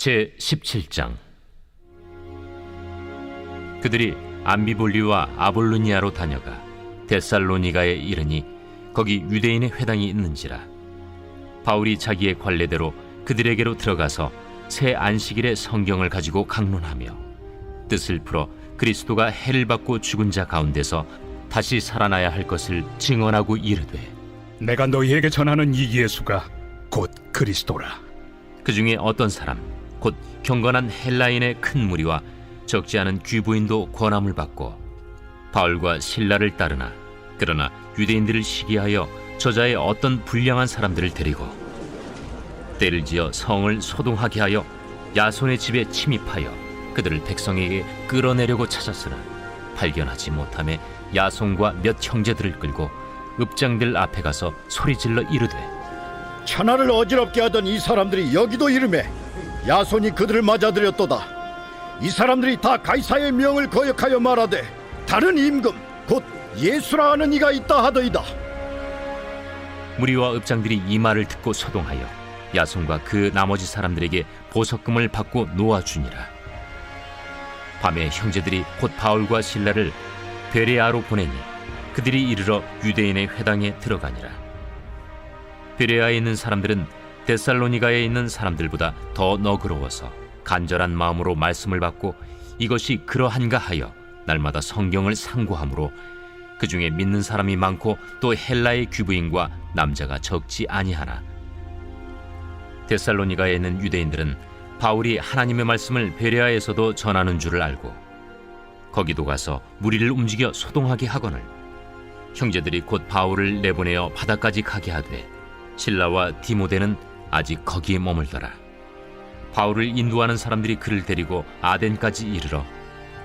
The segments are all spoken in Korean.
제17장. 그들이 암비볼리와 아볼로니아로 다녀가 데살로니가에 이르니 거기 유대인의 회당이 있는지라. 바울이 자기의 관례대로 그들에게로 들어가서 새 안식일에 성경을 가지고 강론하며 뜻을 풀어 그리스도가 해를 받고 죽은 자 가운데서 다시 살아나야 할 것을 증언하고 이르되, 내가 너희에게 전하는 이 예수가 곧 그리스도라. 그 중에 어떤 사람 곧 경건한 헬라인의 큰 무리와 적지 않은 귀부인도 권함을 받고 바울과 실라를 따르나, 그러나 유대인들을 시기하여 저자의 어떤 불량한 사람들을 데리고 때를 지어 성을 소동하게 하여 야손의 집에 침입하여 그들을 백성에게 끌어내려고 찾았으나 발견하지 못하매 야손과 몇 형제들을 끌고 읍장들 앞에 가서 소리질러 이르되, 천하를 어지럽게 하던 이 사람들이 여기도 이르매 야손이 그들을 맞아들였도다. 이 사람들이 다 가이사의 명을 거역하여 말하되 다른 임금 곧 예수라 하는 이가 있다 하더이다. 무리와 읍장들이 이 말을 듣고 소동하여 야손과 그 나머지 사람들에게 보석금을 받고 놓아주니라. 밤에 형제들이 곧 바울과 실라를 베레아로 보내니 그들이 이르러 유대인의 회당에 들어가니라. 베레아에 있는 사람들은 데살로니가에 있는 사람들보다 더 너그러워서 간절한 마음으로 말씀을 받고 이것이 그러한가 하여 날마다 성경을 상고하므로 그 중에 믿는 사람이 많고 또 헬라의 귀부인과 남자가 적지 아니하나, 데살로니가에 있는 유대인들은 바울이 하나님의 말씀을 베레아에서도 전하는 줄을 알고 거기도 가서 무리를 움직여 소동하게 하거늘 형제들이 곧 바울을 내보내어 바다까지 가게 하되 실라와 디모데는 아직 거기에 머물더라. 바울을 인도하는 사람들이 그를 데리고 아덴까지 이르러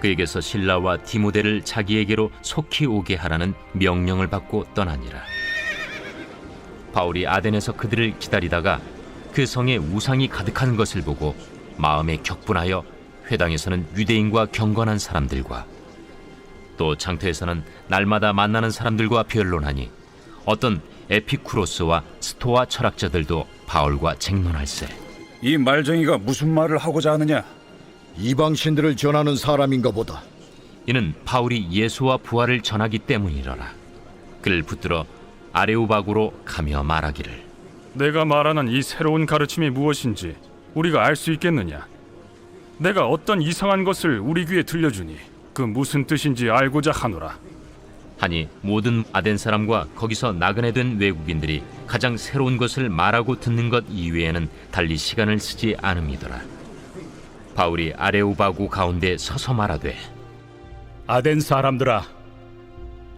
그에게서 실라와 디모데를 자기에게로 속히 오게 하라는 명령을 받고 떠나니라. 바울이 아덴에서 그들을 기다리다가 그 성에 우상이 가득한 것을 보고 마음에 격분하여 회당에서는 유대인과 경건한 사람들과 또 장터에서는 날마다 만나는 사람들과 변론하니 어떤 에피쿠로스와 스토아 철학자들도 바울과 쟁론할세. 이 말쟁이가 무슨 말을 하고자 하느냐? 이방신들을 전하는 사람인가 보다. 이는 바울이 예수와 부활을 전하기 때문이러라. 그를 붙들어 아레오바구로 가며 말하기를, 내가 말하는 이 새로운 가르침이 무엇인지 우리가 알 수 있겠느냐? 내가 어떤 이상한 것을 우리 귀에 들려주니 그 무슨 뜻인지 알고자 하노라. 하니 모든 아덴 사람과 거기서 나그네 된 외국인들이 가장 새로운 것을 말하고 듣는 것 이외에는 달리 시간을 쓰지 않음이더라. 바울이 아레오바구 가운데 서서 말하되, 아덴 사람들아,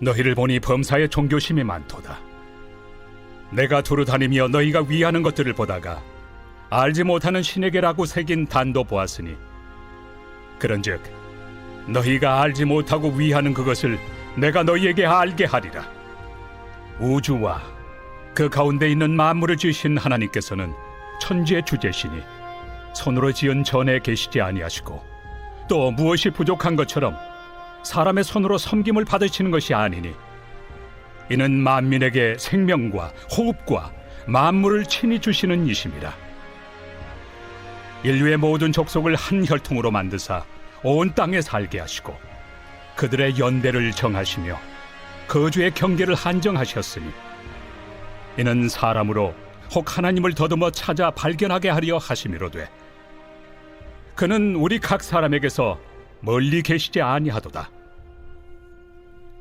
너희를 보니 범사에 종교심이 많도다. 내가 두루 다니며 너희가 위하는 것들을 보다가 알지 못하는 신에게라고 새긴 단도 보았으니 그런즉 너희가 알지 못하고 위하는 그것을 내가 너희에게 알게 하리라. 우주와 그 가운데 있는 만물을 지으신 하나님께서는 천지의 주제시니 손으로 지은 전에 계시지 아니하시고 또 무엇이 부족한 것처럼 사람의 손으로 섬김을 받으시는 것이 아니니 이는 만민에게 생명과 호흡과 만물을 친히 주시는 이심이라. 인류의 모든 족속을 한 혈통으로 만드사 온 땅에 살게 하시고 그들의 연대를 정하시며 거주의 경계를 한정하셨으니 이는 사람으로 혹 하나님을 더듬어 찾아 발견하게 하려 하심이로되 그는 우리 각 사람에게서 멀리 계시지 아니하도다.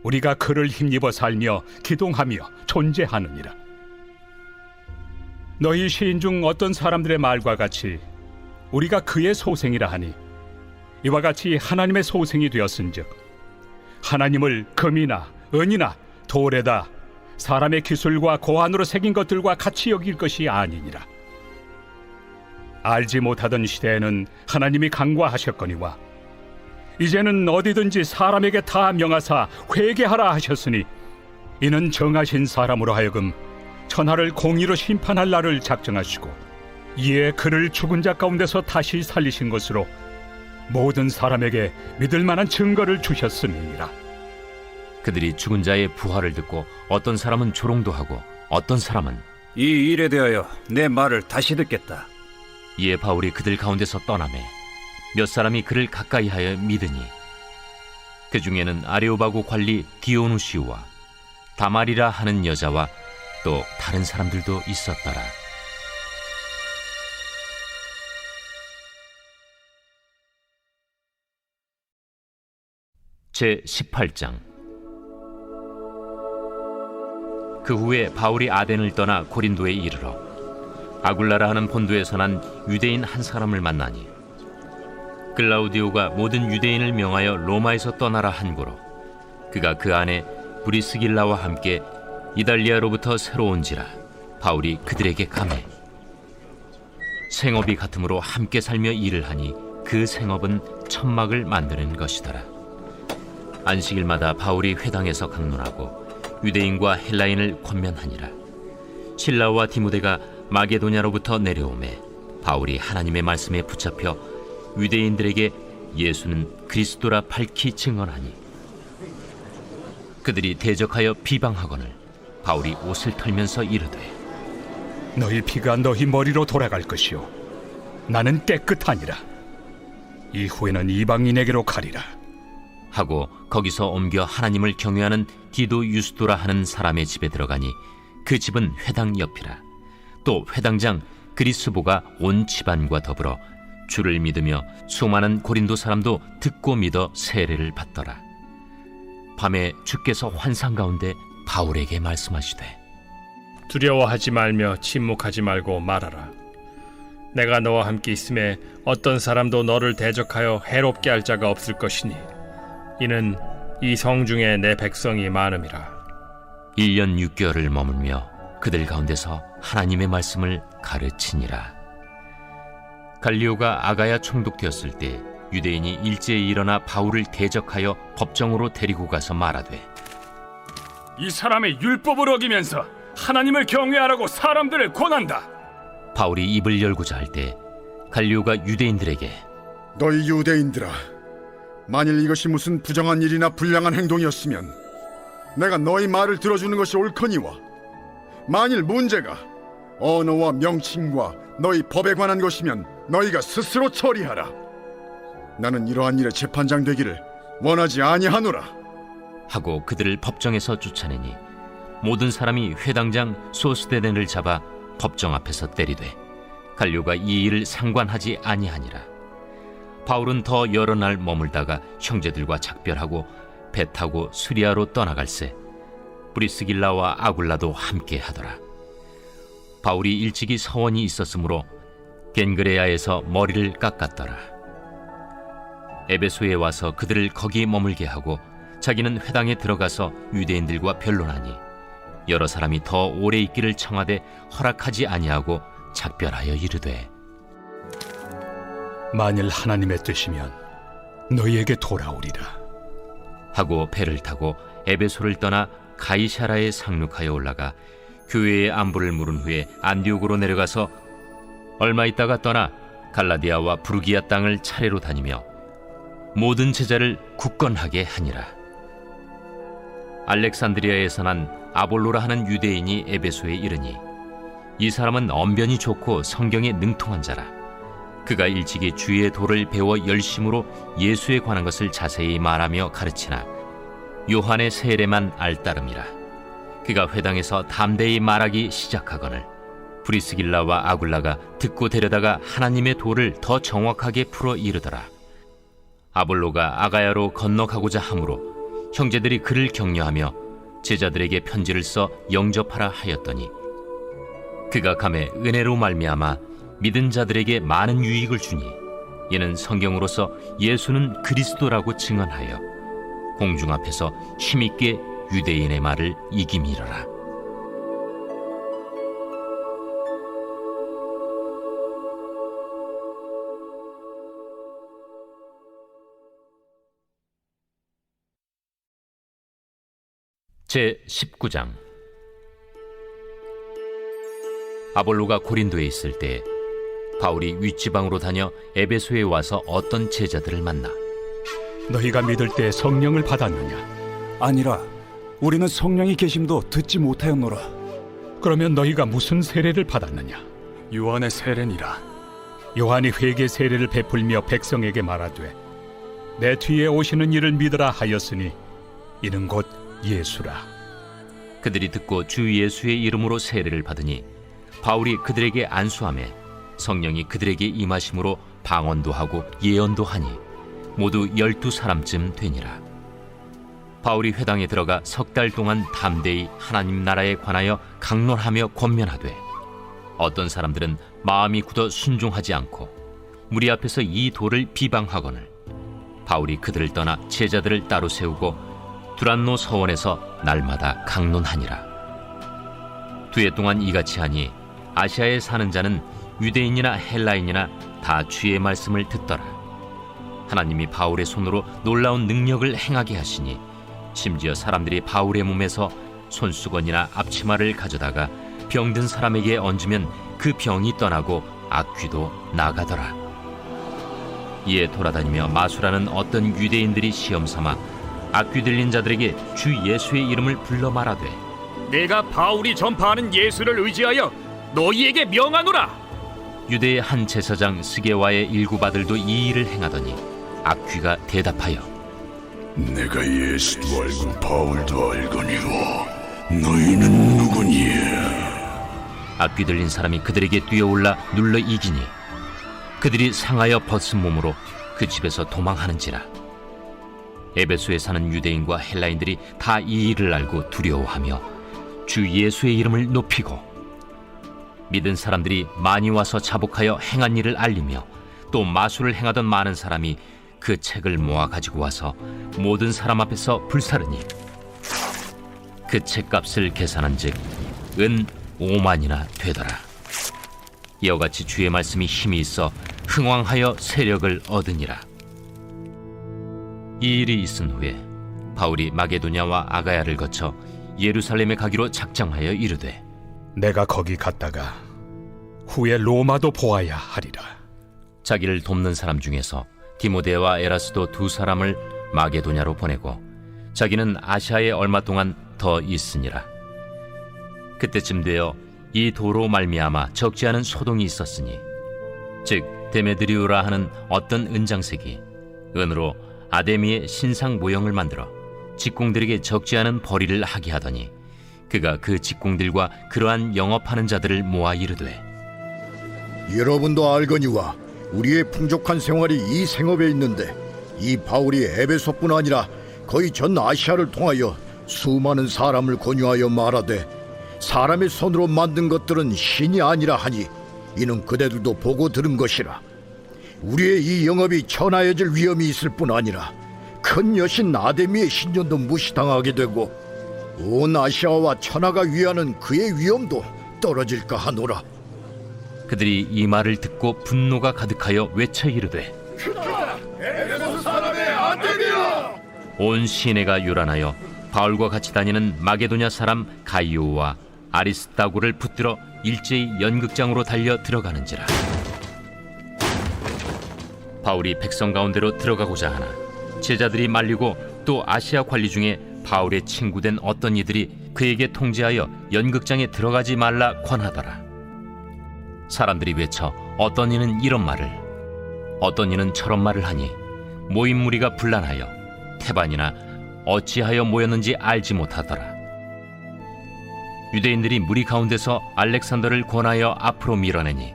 우리가 그를 힘입어 살며 기동하며 존재하느니라. 너희 시인 중 어떤 사람들의 말과 같이 우리가 그의 소생이라 하니 이와 같이 하나님의 소생이 되었은즉 하나님을 금이나 은이나 돌에다 사람의 기술과 고안으로 새긴 것들과 같이 여길 것이 아니니라. 알지 못하던 시대에는 하나님이 간과하셨거니와 이제는 어디든지 사람에게 다 명하사 회개하라 하셨으니 이는 정하신 사람으로 하여금 천하를 공의로 심판할 날을 작정하시고 이에 그를 죽은 자 가운데서 다시 살리신 것으로 모든 사람에게 믿을 만한 증거를 주셨음이니라. 그들이 죽은 자의 부활을 듣고 어떤 사람은 조롱도 하고 어떤 사람은 이 일에 대하여 내 말을 다시 듣겠다. 이에 바울이 그들 가운데서 떠나매 몇 사람이 그를 가까이하여 믿으니 그 중에는 아레오바고 관리 디오누시우와 다말이라 하는 여자와 또 다른 사람들도 있었더라. 제18장. 그 후에 바울이 아덴을 떠나 고린도에 이르러 아굴라라 하는 본도에서 난 유대인 한 사람을 만나니 글라우디오가 모든 유대인을 명하여 로마에서 떠나라 한 고로 그가 그 안에 브리스길라와 함께 이달리아로부터 새로 온지라 바울이 그들에게 감해 생업이 같으므로 함께 살며 일을 하니 그 생업은 천막을 만드는 것이더라. 안식일마다 바울이 회당에서 강론하고 유대인과 헬라인을 권면하니라. 실라와 디모데가 마게도냐로부터 내려오매 바울이 하나님의 말씀에 붙잡혀 유대인들에게 예수는 그리스도라 밝히 증언하니 그들이 대적하여 비방하거늘 바울이 옷을 털면서 이르되 너희 피가 너희 머리로 돌아갈 것이요 나는 깨끗하니라. 이후에는 이방인에게로 가리라. 하고 거기서 옮겨 하나님을 경외하는 디도 유스도라 하는 사람의 집에 들어가니 그 집은 회당 옆이라. 또 회당장 그리스보가 온 집안과 더불어 주를 믿으며 수많은 고린도 사람도 듣고 믿어 세례를 받더라. 밤에 주께서 환상 가운데 바울에게 말씀하시되 두려워하지 말며 침묵하지 말고 말하라. 내가 너와 함께 있음에 어떤 사람도 너를 대적하여 해롭게 할 자가 없을 것이니 이는 이 성 중에 내 백성이 많음이라. 1년 6개월을 머물며 그들 가운데서 하나님의 말씀을 가르치니라. 갈리오가 아가야 총독되었을 때 유대인이 일제히 일어나 바울을 대적하여 법정으로 데리고 가서 말하되 이 사람의 율법을 어기면서 하나님을 경외하라고 사람들을 권한다. 바울이 입을 열고자 할 때 갈리오가 유대인들에게 너희 유대인들아, 만일 이것이 무슨 부정한 일이나 불량한 행동이었으면 내가 너희 말을 들어주는 것이 옳거니와 만일 문제가 언어와 명칭과 너희 법에 관한 것이면 너희가 스스로 처리하라. 나는 이러한 일에 재판장 되기를 원하지 아니하노라. 하고 그들을 법정에서 쫓아내니 모든 사람이 회당장 소스데넨을 잡아 법정 앞에서 때리되 갈료가 이 일을 상관하지 아니하니라. 바울은 더 여러 날 머물다가 형제들과 작별하고 배 타고 수리아로 떠나갈새 브리스길라와 아굴라도 함께 하더라. 바울이 일찍이 서원이 있었으므로 겐그레아에서 머리를 깎았더라. 에베소에 와서 그들을 거기 머물게 하고 자기는 회당에 들어가서 유대인들과 변론하니 여러 사람이 더 오래 있기를 청하되 허락하지 아니하고 작별하여 이르되 만일 하나님의 뜻이면 너희에게 돌아오리라. 하고 배를 타고 에베소를 떠나 가이사라에 상륙하여 올라가 교회의 안부를 물은 후에 안디옥으로 내려가서 얼마 있다가 떠나 갈라디아와 부르기아 땅을 차례로 다니며 모든 제자를 굳건하게 하니라. 알렉산드리아에서 난 아볼로라 하는 유대인이 에베소에 이르니 이 사람은 언변이 좋고 성경에 능통한 자라. 그가 일찍이 주의 도를 배워 열심으로 예수에 관한 것을 자세히 말하며 가르치나 요한의 세례만 알따름이라. 그가 회당에서 담대히 말하기 시작하거늘 브리스길라와 아굴라가 듣고 데려다가 하나님의 도를 더 정확하게 풀어 이르더라. 아볼로가 아가야로 건너가고자 하므로 형제들이 그를 격려하며 제자들에게 편지를 써 영접하라 하였더니 그가 감에 은혜로 말미암아 믿은 자들에게 많은 유익을 주니 이는 성경으로서 예수는 그리스도라고 증언하여 공중 앞에서 힘있게 유대인의 말을 이기미러라. 제19장. 아볼로가 고린도에 있을 때 바울이 윗지방으로 다녀 에베소에 와서 어떤 제자들을 만나 너희가 믿을 때 성령을 받았느냐? 아니라 우리는 성령이 계심도 듣지 못하였노라. 그러면 너희가 무슨 세례를 받았느냐? 요한의 세례니라. 요한이 회개 세례를 베풀며 백성에게 말하되 내 뒤에 오시는 이를 믿으라 하였으니 이는 곧 예수라. 그들이 듣고 주 예수의 이름으로 세례를 받으니 바울이 그들에게 안수하며 성령이 그들에게 임하심으로 방언도 하고 예언도 하니 모두 12사람쯤 되니라. 바울이 회당에 들어가 3달 동안 담대히 하나님 나라에 관하여 강론하며 권면하되 어떤 사람들은 마음이 굳어 순종하지 않고 무리 앞에서 이 돌을 비방하거늘 바울이 그들을 떠나 제자들을 따로 세우고 두란노 서원에서 날마다 강론하니라. 2해 동안 이같이 하니 아시아에 사는 자는 유대인이나 헬라인이나 다 주의 말씀을 듣더라. 하나님이 바울의 손으로 놀라운 능력을 행하게 하시니 심지어 사람들이 바울의 몸에서 손수건이나 앞치마를 가져다가 병든 사람에게 얹으면 그 병이 떠나고 악귀도 나가더라. 이에 돌아다니며 마술하는 어떤 유대인들이 시험삼아 악귀 들린 자들에게 주 예수의 이름을 불러 말하되 내가 바울이 전파하는 예수를 의지하여 너희에게 명하노라. 유대의 한 제사장 스게와의 일곱 아들도 이 일을 행하더니 악귀가 대답하여 내가 예수도 알고 바울도 알거니와 너희는 누구냐? 악귀 들린 사람이 그들에게 뛰어올라 눌러 이기니 그들이 상하여 벗은 몸으로 그 집에서 도망하는지라. 에베소에 사는 유대인과 헬라인들이 다 이 일을 알고 두려워하며 주 예수의 이름을 높이고 믿은 사람들이 많이 와서 자복하여 행한 일을 알리며 또 마술을 행하던 많은 사람이 그 책을 모아 가지고 와서 모든 사람 앞에서 불사르니 그 책값을 계산한즉 은 5만이나 되더라. 이와 같이 주의 말씀이 힘이 있어 흥왕하여 세력을 얻으니라. 이 일이 있은 후에 바울이 마게도냐와 아가야를 거쳐 예루살렘에 가기로 작정하여 이르되 내가 거기 갔다가 후에 로마도 보아야 하리라. 자기를 돕는 사람 중에서 디모데와 에라스도 2사람을 마게도냐로 보내고 자기는 아시아에 얼마 동안 더 있으니라. 그때쯤 되어 이 도로 말미암아 적지 않은 소동이 있었으니 즉 데메드리오라 하는 어떤 은장색이 은으로 아데미의 신상 모형을 만들어 직공들에게 적지 않은 벌이를 하게 하더니 그가 그 직공들과 그러한 영업하는 자들을 모아 이르되 여러분도 알거니와 우리의 풍족한 생활이 이 생업에 있는데 이 바울이 에베소뿐 아니라 거의 전 아시아를 통하여 수많은 사람을 권유하여 말하되 사람의 손으로 만든 것들은 신이 아니라 하니 이는 그대들도 보고 들은 것이라. 우리의 이 영업이 천하여질 위험이 있을 뿐 아니라 큰 여신 아데미의 신전도 무시당하게 되고 온 아시아와 천하가 위하는 그의 위엄도 떨어질까 하노라. 그들이 이 말을 듣고 분노가 가득하여 외쳐 이르되 온 시내가 요란하여 바울과 같이 다니는 마게도냐 사람 가이오와 아리스다고를 붙들어 일제히 연극장으로 달려 들어가는지라. 바울이 백성 가운데로 들어가고자 하나 제자들이 말리고 또 아시아 관리 중에 바울의 친구된 어떤 이들이 그에게 통지하여 연극장에 들어가지 말라 권하더라. 사람들이 외쳐 어떤 이는 이런 말을 어떤 이는 저런 말을 하니 모인 무리가 분란하여 태반이나 어찌하여 모였는지 알지 못하더라. 유대인들이 무리 가운데서 알렉산더를 권하여 앞으로 밀어내니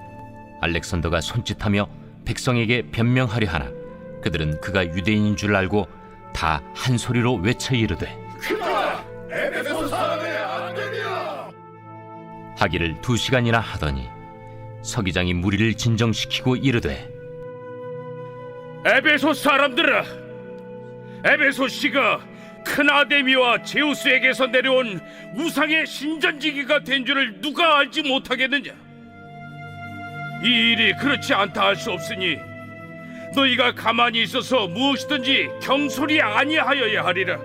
알렉산더가 손짓하며 백성에게 변명하려 하나 그들은 그가 유대인인 줄 알고 다 한 소리로 외쳐 이르되 하기를 2시간이나 하더니 서기장이 무리를 진정시키고 이르되 에베소 사람들아, 에베소 씨가 큰 아데미와 제우스에게서 내려온 우상의 신전지기가 된 줄을 누가 알지 못하겠느냐? 이 일이 그렇지 않다 할 수 없으니 너희가 가만히 있어서 무엇이든지 경솔히 아니하여야 하리라.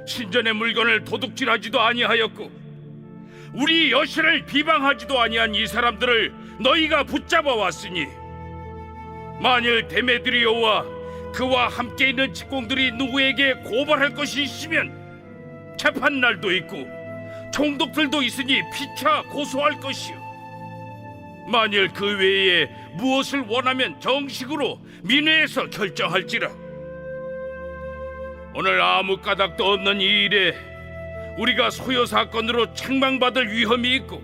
신전의 물건을 도둑질하지도 아니하였고 우리 여신을 비방하지도 아니한 이 사람들을 너희가 붙잡아 왔으니 만일 데메드리오와 그와 함께 있는 직공들이 누구에게 고발할 것이 있으면 재판날도 있고 총독들도 있으니 피차 고소할 것이요 만일 그 외에 무엇을 원하면 정식으로 민회에서 결정할지라. 오늘 아무 까닭도 없는 이 일에 우리가 소요 사건으로 책망받을 위험이 있고,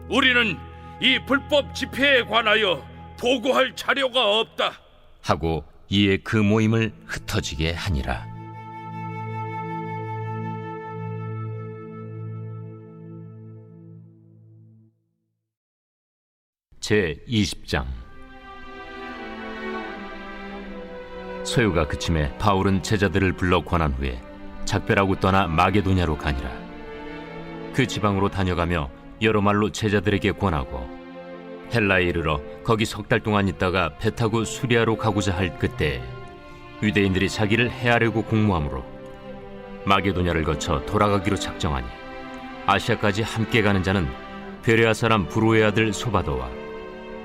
우리는 이 불법 집회에 관하여 보고할 자료가 없다 하고 이에 그 모임을 흩어지게 하니라. 제 20장. 소요가 그침에 바울은 제자들을 불러 권한 후에 작별하고 떠나 마게도냐로 가니라. 그 지방으로 다녀가며 여러 말로 제자들에게 권하고 헬라에 이르러 거기 3달 동안 있다가 배 타고 수리아로 가고자 할 그때 유대인들이 자기를 해하려고 공모하므로 마게도냐를 거쳐 돌아가기로 작정하니 아시아까지 함께 가는 자는 베레아 사람 브로의 아들 소바도와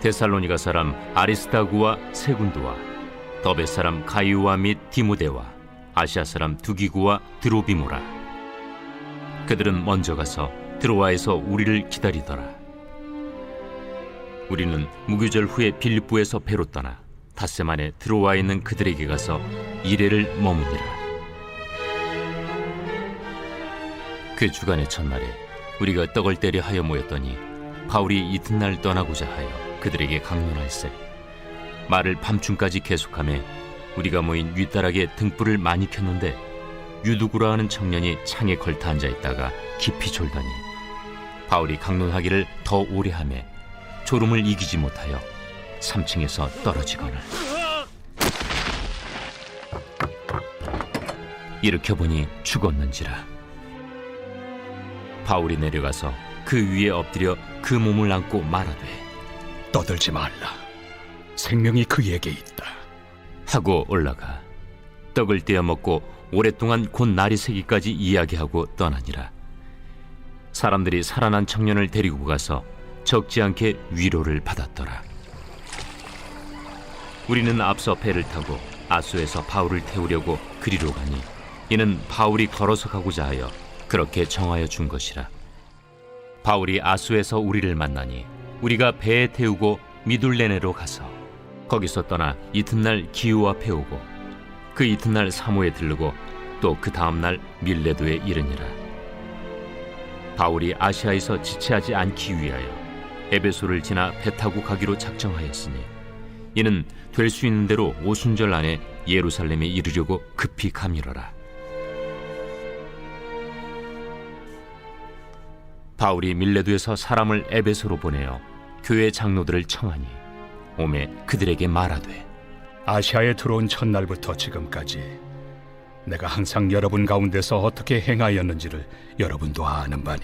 데살로니가 사람 아리스다구와 세군도와 더베 사람 가이오와 및 디모데와 아시아 사람 두기구와 드로비모라. 그들은 먼저 가서 드로아에서 우리를 기다리더라. 우리는 무교절 후에 빌립보에서 배로 떠나 닷새 만에 드로아에 있는 그들에게 가서 이레를 머무니라. 그 주간의 첫날에 우리가 떡을 때려 하여 모였더니 바울이 이튿날 떠나고자 하여 그들에게 강론할세 말을 밤중까지 계속하며 우리가 모인 윗다락에 등불을 많이 켰는데 유두구라 하는 청년이 창에 걸터 앉아 있다가 깊이 졸더니 바울이 강론하기를 더 오래 하며 졸음을 이기지 못하여 3층에서 떨어지거늘 일으켜 보니 죽었는지라. 바울이 내려가서 그 위에 엎드려 그 몸을 안고 말하되 떠들지 말라. 생명이 그에게 있다. 하고 올라가 떡을 떼어 먹고 오랫동안 곧 날이 새기까지 이야기하고 떠나니라. 사람들이 살아난 청년을 데리고 가서 적지 않게 위로를 받았더라. 우리는 앞서 배를 타고 아소에서 바울을 태우려고 그리로 가니 이는 바울이 걸어서 가고자 하여 그렇게 정하여 준 것이라. 바울이 아소에서 우리를 만나니 우리가 배에 태우고 미둘레네로 가서 거기서 떠나 이튿날 기우 앞에 오고 그 이튿날 사모에 들르고 또 그 다음날 밀레도에 이르니라. 바울이 아시아에서 지체하지 않기 위하여 에베소를 지나 배 타고 가기로 작정하였으니 이는 될 수 있는 대로 오순절 안에 예루살렘에 이르려고 급히 가밀어라. 바울이 밀레도에서 사람을 에베소로 보내어 교회 장로들을 청하니 오매 그들에게 말하되 아시아에 들어온 첫날부터 지금까지 내가 항상 여러분 가운데서 어떻게 행하였는지를 여러분도 아는 바니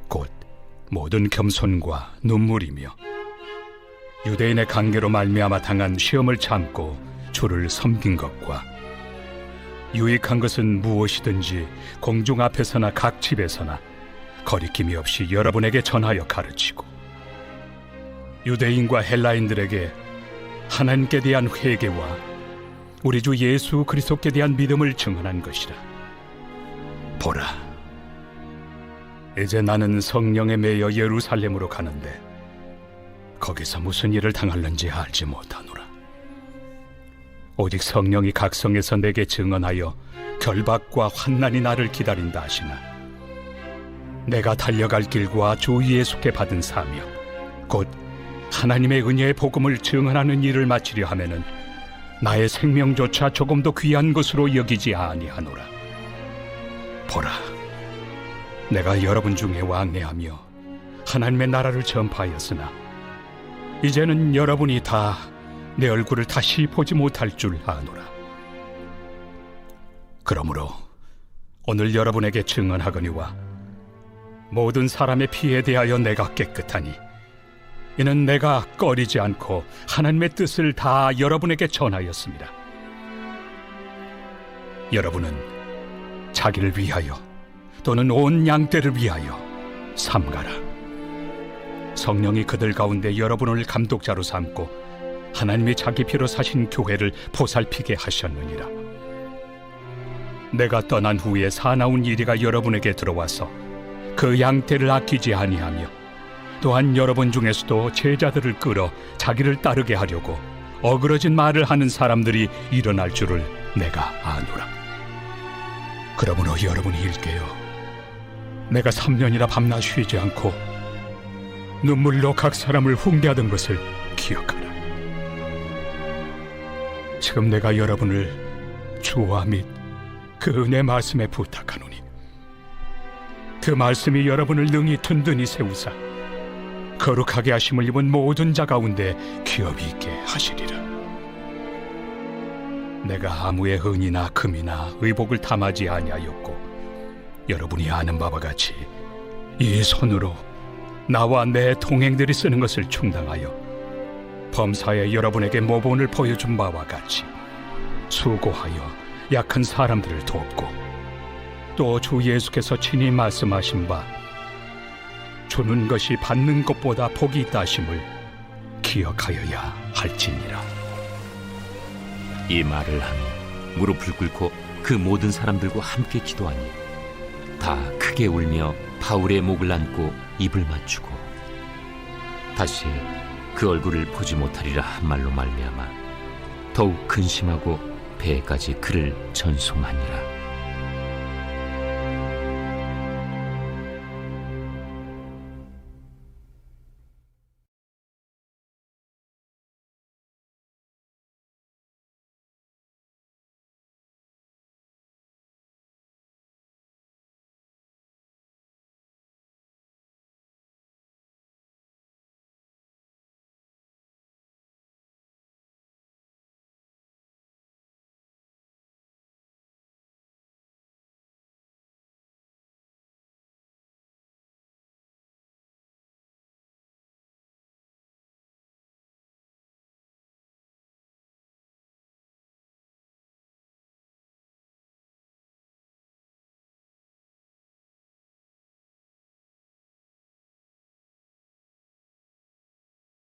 곧 모든 겸손과 눈물이며 유대인의 관계로 말미암아 당한 시험을 참고 주를 섬긴 것과 유익한 것은 무엇이든지 공중 앞에서나 각 집에서나 거리낌이 없이 여러분에게 전하여 가르치고 유대인과 헬라인들에게 하나님께 대한 회개와 우리 주 예수 그리스도께 대한 믿음을 증언한 것이라. 보라, 이제 나는 성령에 매여 예루살렘으로 가는데 거기서 무슨 일을 당할는지 알지 못하노라. 오직 성령이 각성에서 내게 증언하여 결박과 환난이 나를 기다린다 하시나 내가 달려갈 길과 주 예수께 받은 사명 곧 하나님의 은혜의 복음을 증언하는 일을 마치려 하면은 나의 생명조차 조금도 귀한 것으로 여기지 아니하노라. 보라, 내가 여러분 중에 왕래하며 하나님의 나라를 전파하였으나 이제는 여러분이 다 내 얼굴을 다시 보지 못할 줄 아노라. 그러므로 오늘 여러분에게 증언하거니와 모든 사람의 피에 대하여 내가 깨끗하니 이는 내가 꺼리지 않고 하나님의 뜻을 다 여러분에게 전하였습니다. 여러분은 자기를 위하여 또는 온 양떼를 위하여 삼가라. 성령이 그들 가운데 여러분을 감독자로 삼고 하나님이 자기 피로 사신 교회를 보살피게 하셨느니라. 내가 떠난 후에 사나운 이리가 여러분에게 들어와서 그 양떼를 아끼지 아니하며 또한 여러분 중에서도 제자들을 끌어 자기를 따르게 하려고 어그러진 말을 하는 사람들이 일어날 줄을 내가 아노라. 그러므로 여러분이 일깨어 내가 3년이나 밤낮 쉬지 않고 눈물로 각 사람을 훈계하던 것을 기억하라. 지금 내가 여러분을 주와 및 그 은혜 말씀에 부탁하노니 그 말씀이 여러분을 능히 든든히 세우사 거룩하게 하심을 입은 모든 자 가운데 기업이 있게 하시리라. 내가 아무의 은이나 금이나 의복을 탐하지 아니하였고 여러분이 아는 바와 같이 이 손으로 나와 내 동행들이 쓰는 것을 충당하여 범사에 여러분에게 모본을 보여준 바와 같이 수고하여 약한 사람들을 돕고 또 주 예수께서 친히 말씀하신 바 주는 것이 받는 것보다 복이 있다 하심을 기억하여야 할지니라. 이 말을 하며 무릎을 꿇고 그 모든 사람들과 함께 기도하니 다 크게 울며 바울의 목을 안고 입을 맞추고 다시 그 얼굴을 보지 못하리라 한 말로 말미암아 더욱 근심하고 배에까지 그를 전송하니라.